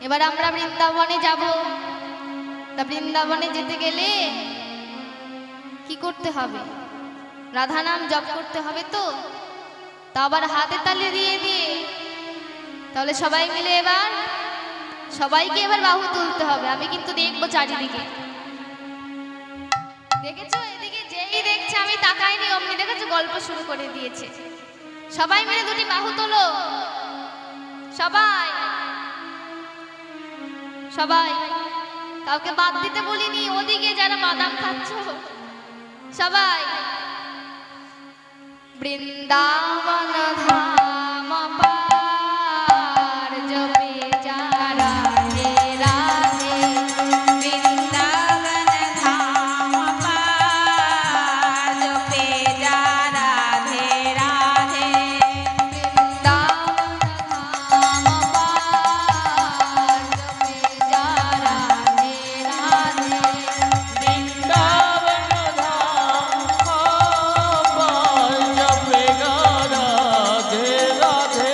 এবার আমরা বৃন্দাবনে যাব। তা বৃন্দাবনে যেতে গেলে কি করতে হবে? রাধা নাম জপ করতে হবে তো। তা আবার হাতে তালে দিয়ে দিয়ে, তাহলে সবাই মিলে এবার সবাইকে এবার বাহু তুলতে হবে। আমি কিন্তু দেখবো চারিদিকে। দেখেছো? এদিকে যেই দেখছে আমি তাকাইনি, অমনি দেখেছো গল্প শুরু করে দিয়েছে। সবাই মিলে দুটি বাহু তোলো। সবাই সবাই, কাউকে বাদ দিতে বলিনি। ওদিকে যারা বাদাম খাচ্ছ সবাই, বৃন্দাবন ধাম পার জপে যারা রাধে রাধে, বৃন্দাবন ধাম পার জপে যারা রাধে রাধে, বৃন্দাবন ধাম পার জপে যারা রাধে রাধে,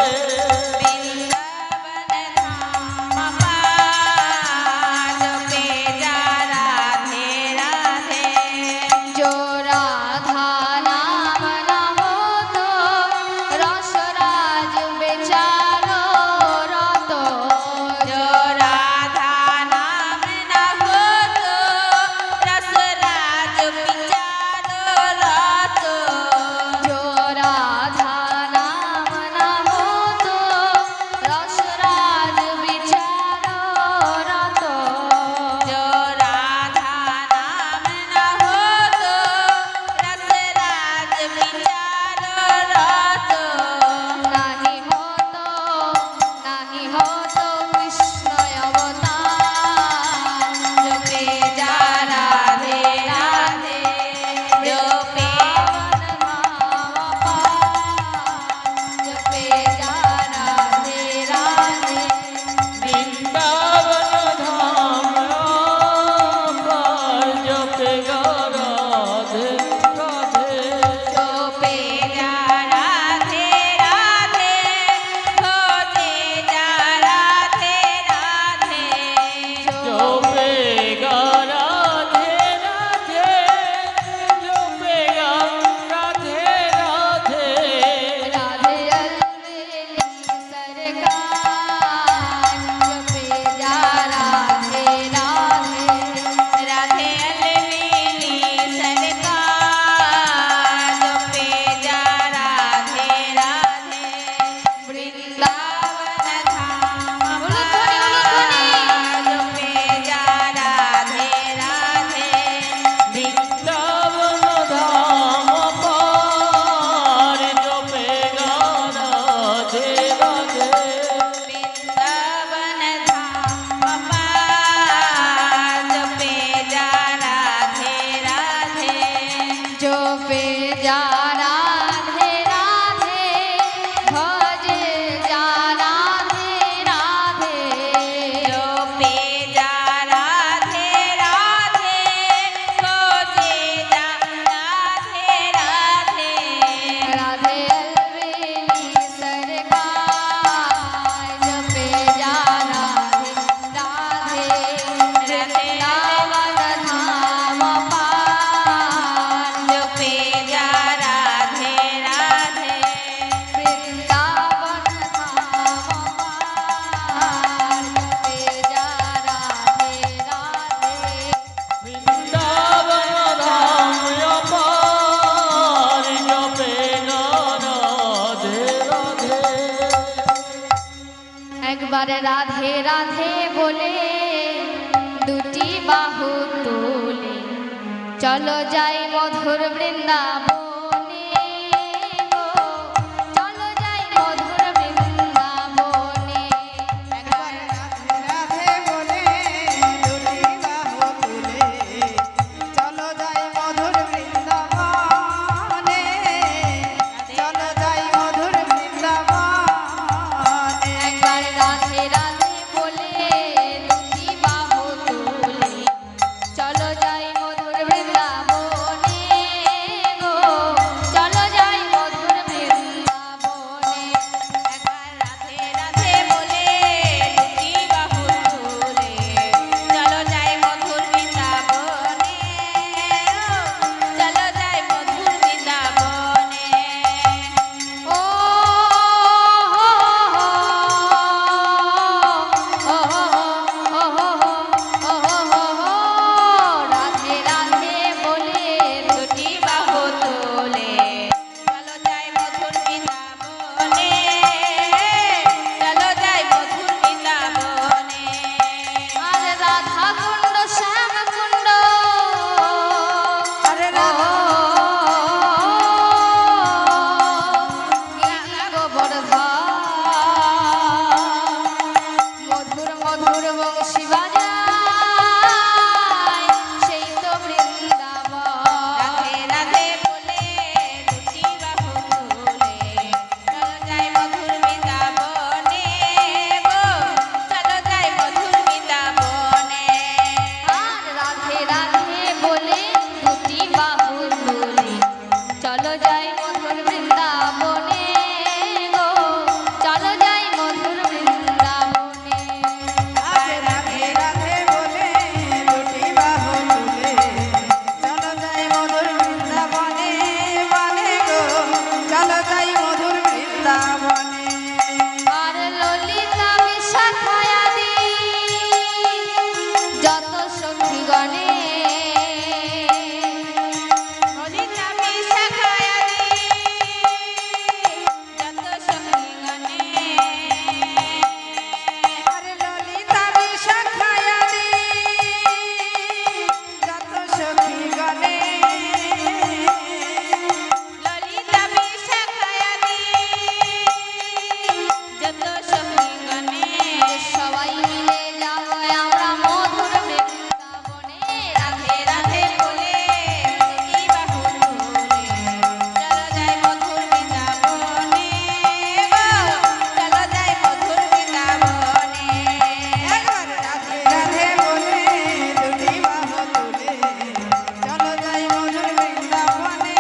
একবার রাধে রাধে বলে দুটি বাহু তুলে চলো যাই মধুর বৃন্দাবনে গো, চলো যাই মধুর বৃন্দাবনে। একবার রাধে রাধে বলে দুটি বাহু তুলে চলো যাই মধুর বৃন্দাবনে, চলো যাই মধুর বৃন্দাবনে। একবার রাধে রাধে বলে দুটি বাহু তুলে চলো যাই মধুর বৃন্দাবনে গো, মধুর বংশী বাজায় সেই তো বৃন্দাবন। রাধে রাধে বলে দুটি বাহু তুলে চলো যাই মধুর বৃন্দাবনে গো, চলো যাই মধুর বৃন্দাবনে। আর রাধে রাধে বলে দুটি বাহু তুলে চলো যাই মধুর বৃন্দাবনে গো, চলো যাই মধুর বৃন্দাবনে। আর রাধে রাধে বলে দুটি বাহু তুলে চলো যাই মধুর বৃন্দাবনে বনে গো, চলো যাই মধুর বৃন্দাবনে। আর ললিতা বিশাখায়াদি যত সখীগণে ললিতা বিশাখায়াদি যত সখীগণে, আরে ললিতা বিশাখায়াদি যত সখীগণে, ললিতা বিশাখায়াদি যত সখীগণে, সবাই মিলে যাবো আমরা মধুর বৃন্দাবনে। রাধে রাধে বলে দুটি বাহু তুলে চলো যাই মধুর বৃন্দাবনে গো, চলো যাই মধুর বৃন্দাবনে। একবার রাধে রাধে বলে দুটি বাহু তুলে চলো যাই মধুর বৃন্দাবনে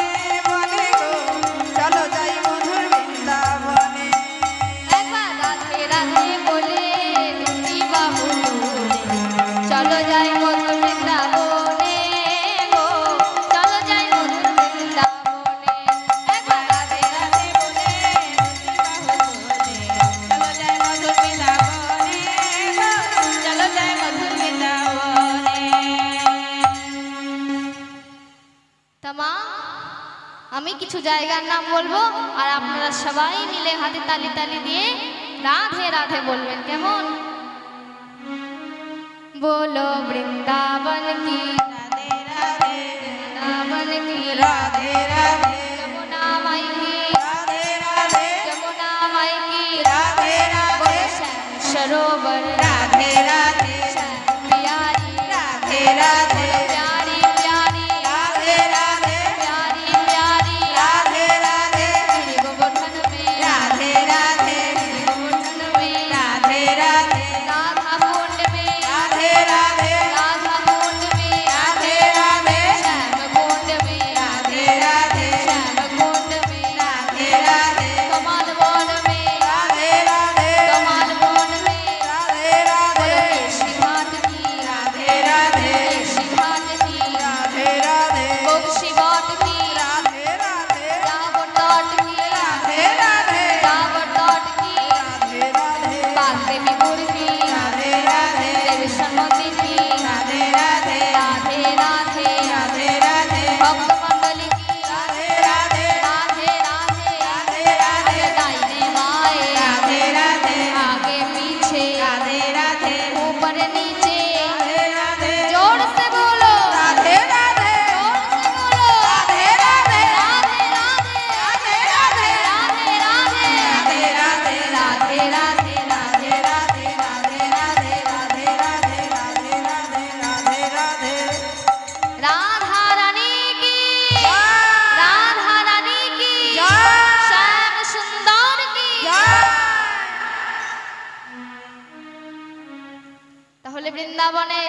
বনে গো, চলো যাই মধুর বৃন্দাবনে। একবার রাধে রাধে বলে দুটি বাহু তুলে চলো যাই মধুর বৃন্দাবনে গো, চলো যাই মধুর বৃন্দাবনে। একবার রাধে রাধে বলে দুটি বাহু তুলে চলো যাই মধুর বৃন্দাবনে গো, চলো যাই মধুর বৃন্দাবনে। তামা আমি কিছু জায়গার নাম বলবো আর আপনারা সবাই মিলে হাতে তালি তালি দিয়ে রাধে রাধে বলবেন, কেমন? बोलो वृंदावन की, राधे राधे वृंदावन की, राधे राधे यमुना माई की, राधे राधे यमुना माई की, राधे राधे बोलो श्याम सरोवर राधे राधे श्याम प्यारी, राधे राधे प्यारी प्यारी, राधे राधे प्यारी प्यारी, राधे राधे गिरि गोवर्धन में, राधे राधे गिरि गोवर्धन में, राधे राधे राधा कुंड में, राधे राधे राधा कुंड में, राधे राधे श्याम कुंड में, राधे राधे श्याम कुंड में, राधे राधे कमल वन में, राधे राधे कमल वन में, राधे राधे बोलो केशी घाट की, राधे राधे केशी घाट की, राधे राधे बंशी घाट की, राधे राधे टावर तट की, राधे राधे टावर तट की, राधे राधे बागदेवीपुर की, राधे राधे देवेश्वर मंदिर की, राधे राधे राधे राधे, राधे राधे भक्त मंडली की, राधे राधे राधे राधे, राधे राधे अरे दाहिने बाएं, राधे राधे आगे पीछे, राधे राधे ऊपर नीचे, राधे राधे जोर से बोलो, राधे राधे जोर से बोलो, राधे राधे राधे राधे, राधे राधे राधे राधे, राधे राधे राधे राधे, राधे राधे राधे राधे राधे राधे राधे राधे राधे राधा रानी की, जय राधा रानी की, जय श्याम सुंदर की। जय। তাহলে বৃন্দাবনে